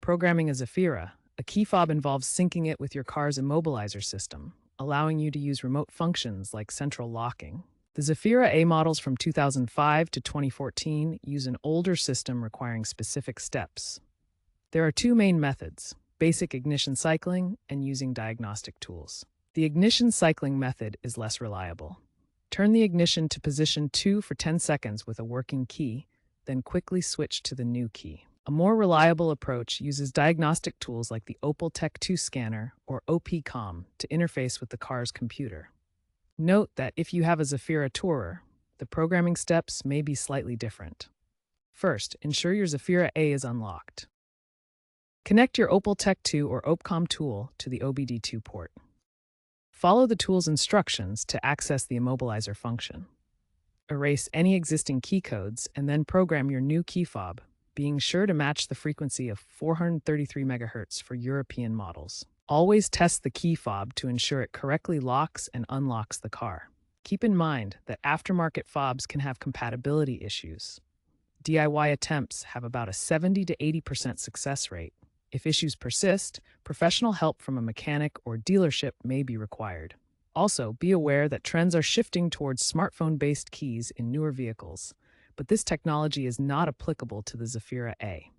Programming a Zafira, a key fob involves syncing it with your car's immobilizer system, allowing you to use remote functions like central locking. The Zafira A models from 2005 to 2014 use an older system requiring specific steps. There are two main methods: basic ignition cycling and using diagnostic tools. The ignition cycling method is less reliable. Turn the ignition to position 2 for 10 seconds with a working key, then quickly switch to the new key. A more reliable approach uses diagnostic tools like the Opel Tech 2 scanner or OPCOM to interface with the car's computer. Note that if you have a Zafira Tourer, the programming steps may be slightly different. First, ensure your Zafira A is unlocked. Connect your Opel Tech 2 or OPCOM tool to the OBD2 port. Follow the tool's instructions to access the immobilizer function. Erase any existing key codes and then program your new key fob, being sure to match the frequency of 433 MHz for European models. Always test the key fob to ensure it correctly locks and unlocks the car. Keep in mind that aftermarket fobs can have compatibility issues. DIY attempts have about a 70 to 80% success rate. If issues persist, professional help from a mechanic or dealership may be required. Also, be aware that trends are shifting towards smartphone-based keys in newer vehicles, but this technology is not applicable to the Zafira A.